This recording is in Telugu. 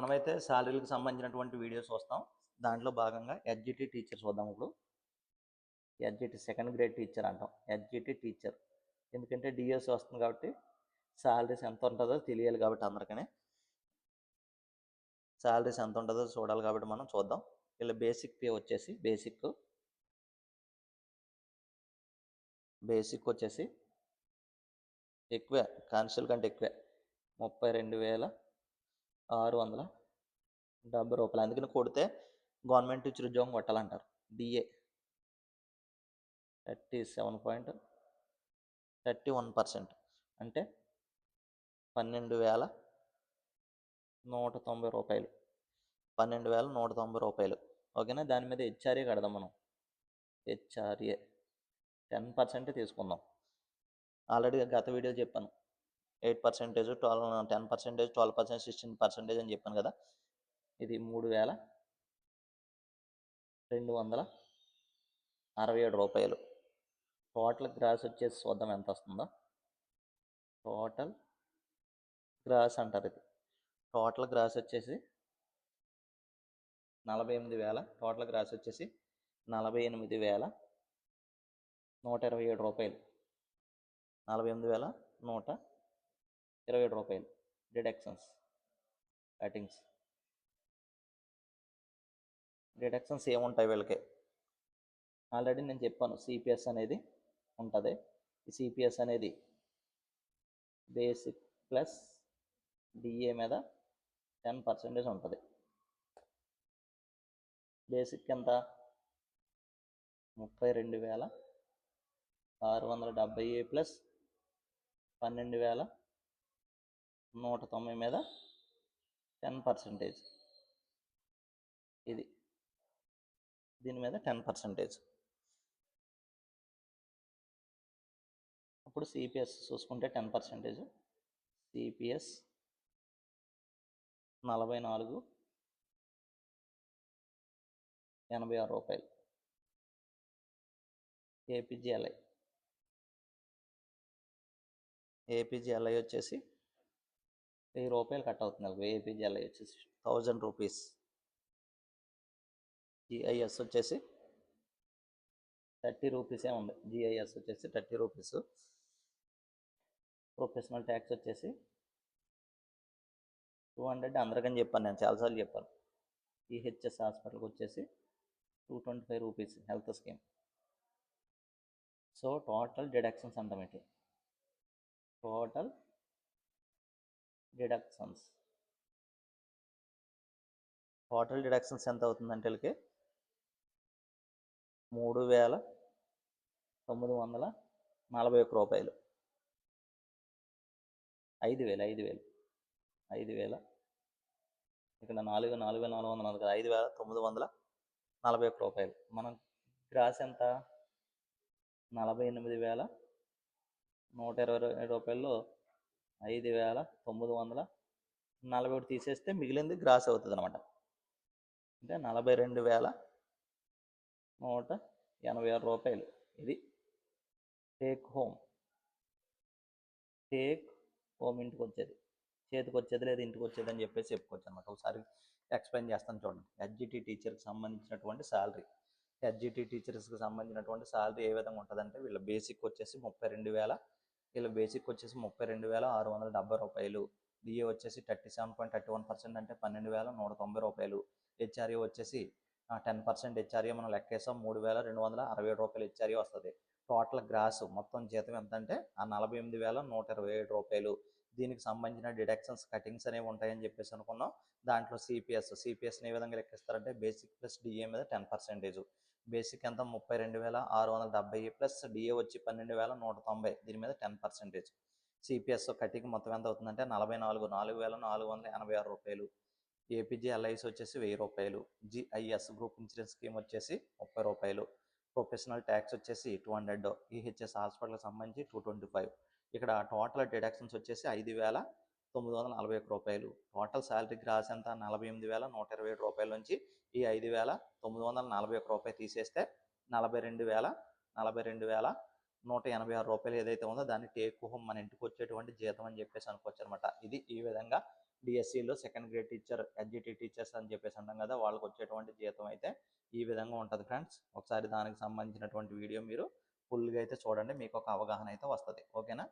మనమైతే శాలరీలకు సంబంధించినటువంటి వీడియోస్ చూస్తాం. దాంట్లో భాగంగా ఎస్జిటి టీచర్ చూద్దాం. ఇప్పుడు ఎస్జిటి సెకండ్ గ్రేడ్ టీచర్ అంటాం. ఎస్జిటి టీచర్ ఎందుకంటే డిఎస్ వస్తుంది కాబట్టి శాలరీస్ ఎంత ఉంటుందో తెలియాలి కాబట్టి అందరికీ శాలరీస్ ఎంత ఉంటుందో చూడాలి కాబట్టి మనం చూద్దాం. ఇలా బేసిక్ పే వచ్చేసి బేసిక్ వచ్చేసి ఎక్కువే, కానిస్టేబుల్ కంటే ఎక్కువే, 32,670 రూపాయలు. అందుకని కొడితే గవర్నమెంట్ టీచర్ ఉద్యోగం కొట్టాలంటారు. డిఏ 37.31% అంటే 12,190 రూపాయలు. 12,190 రూపాయలు. ఓకేనా. దాని మీద హెచ్ఆర్ఏ కడదాం మనం. హెచ్ఆర్ఏ 10% తీసుకుందాం. ఆల్రెడీ గత వీడియో చెప్పాను. 8%, 10%, 12%, 16% అని చెప్పాను కదా. ఇది 3,267 రూపాయలు. టోటల్ గ్రాస్ వచ్చేసి చూద్దాం ఎంత వస్తుందో. టోటల్ గ్రాస్ అంటారు ఇది. టోటల్ గ్రాస్ వచ్చేసి 48,000. టోటల్ గ్రాస్ వచ్చేసి 48,127 రూపాయలు. 48,127 రూపాయలు. డిడక్షన్స్, డిడక్షన్స్ ఏముంటాయి వీళ్ళకి ఆల్రెడీ నేను చెప్పాను. సిపిఎస్ అనేది ఉంటుంది. ఈ సిపిఎస్ అనేది బేసిక్ ప్లస్ డిఏ మీద 10% ఉంటుంది. బేసిక్ ఎంత? 32,670 ప్లస్ 12,190 మీద 10%. ఇది దీని మీద 10%. అప్పుడు సిపిఎస్ చూసుకుంటే 10%. సిపిఎస్ 44,86 రూపాయలు. ఏపీజీఎల్ఐ వచ్చేసి 1000 రూపాయలు కట్ అవుతుంది. ఏపీజీఎల్ఐ వచ్చేసి 1000 రూపీస్. జిఐఎస్ వచ్చేసి 30 రూపీసే ఉంది. జిఐఎస్ వచ్చేసి 30 రూపీస్. ప్రొఫెషనల్ ట్యాక్స్ వచ్చేసి 200. అందరికని చెప్పాను, నేను చాలాసార్లు చెప్పాను. ఈహెచ్ఎస్ హాస్పిటల్కి వచ్చేసి 225 rupees health scheme. So total deductions అంటాం. ఏంటి టోటల్ డిడక్షన్స్? టోటల్ డిడక్షన్స్ ఎంత అవుతుందంటే వీళ్ళకి 3,941 రూపాయలు. 5,000 ఇక్కడ 4,440 కదా. 5,941 రూపాయలు. మనం గ్రాస్ ఎంత? 48,120 రూపాయల్లో 5,941 తీసేస్తే మిగిలింది గ్రాస్ అవుతుంది అనమాట. అంటే 42,186 రూపాయలు. ఇది టేక్ హోమ్ ఇంటికి వచ్చేది, చేతికి వచ్చేది లేదా ఇంటికి వచ్చేది అని చెప్పేసి చెప్పుకోవచ్చు అనమాట. ఒకసారి ఎక్స్ప్లెయిన్ చేస్తాను చూడండి. ఎస్జిటి టీచర్కి సంబంధించినటువంటి శాలరీ. ఎస్జిటి టీచర్స్కి సంబంధించినటువంటి శాలరీ ఏ విధంగా ఉంటుందంటే వీళ్ళ బేసిక్ వచ్చేసి 32,670 రూపాయలు. డిఏ వచ్చేసి 37.31% అంటే 12,190 రూపాయలు. హెచ్ఆర్ఏ వచ్చేసి 10% హెచ్ఆర్ఏ మనం లెక్కేసాం. 3,267 రూపాయలు హెచ్ఆర్ఏ వస్తుంది. టోటల్ గ్రాస్ మొత్తం జీతం ఎంత అంటే ఆ 48,127 రూపాయలు. దీనికి సంబంధించిన డిడక్షన్స్, కటింగ్స్ అనేవి ఉంటాయని చెప్పేసి అనుకున్నాం. దాంట్లో సిపిఎస్ని ఏ విధంగా లెక్కిస్తారంటే బేసిక్ ప్లస్ డిఏ మీద 10%. బేసిక్ ఎంత? 32,670 ప్లస్ డిఏ వచ్చి 12,190. దీని మీద 10%. సిపిఎస్ కటింగ్ మొత్తం ఎంత అవుతుందంటే 4,486 రూపాయలు. ఏపీజీఎల్ఐసి వచ్చేసి 1000 రూపాయలు. జిఐఎస్ గ్రూప్ ఇన్సూరెన్స్ స్కీమ్ వచ్చేసి 30 రూపాయలు. ప్రొఫెషనల్ ట్యాక్స్ వచ్చేసి 200. ఈహెచ్ఎస్ హాస్పిటల్కి సంబంధించి 225. ఇక్కడ టోటల్ డిడక్షన్స్ వచ్చేసి 5,941 రూపాయలు. టోటల్ శాలరీ గ్రాస్ ఎంత? 48,127 రూపాయల నుంచి ఈ 5,941 రూపాయలు తీసేస్తే 42,186 రూపాయలు ఏదైతే ఉందో దాన్ని టేక్ హోమ్, మన ఇంటికి వచ్చేటువంటి జీతం అని చెప్పేసి అనుకోవచ్చు అనమాట. ఇది ఈ విధంగా డిఎస్సిలో second grade teacher, SGT teachers అని చెప్పేసి అంటాం కదా, వాళ్ళకి వచ్చేటువంటి జీతం అయితే ఈ విధంగా ఉంటుంది ఫ్రెండ్స్. ఒకసారి దానికి సంబంధించినటువంటి వీడియో మీరు ఫుల్గా అయితే చూడండి, మీకు ఒక అవగాహన అయితే వస్తుంది. ఓకేనా?